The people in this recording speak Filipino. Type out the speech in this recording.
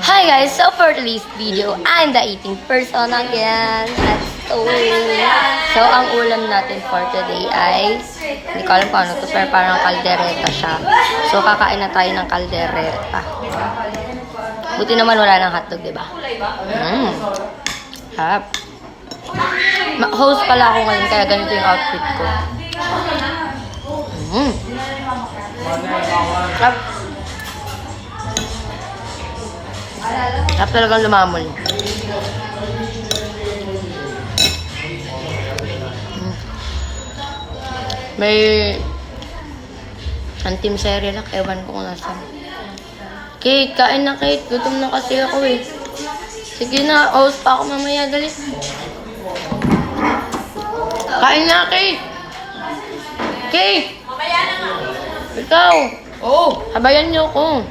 Hi guys, so for today's video, I'm the eating person again. So ang ulam natin for today ay, hindi ko alam kung ano to, pero parang kaldereta siya. So kakain na tayo ng kaldereta. Buti naman wala ng hotdog, diba? Hap. Host pala ako ngayon, kaya ganito yung outfit ko. Hap. Hap talagang lumamon. May antim cereal, ewan ko kung nasan. Kate, kain na Kate. Gutom na kasi ako eh. Sige na, host pa ako mamaya. Dali. Kain na Kate. Kate! Mamaya na nga. Ikaw. Oh! Habayan niyo ako.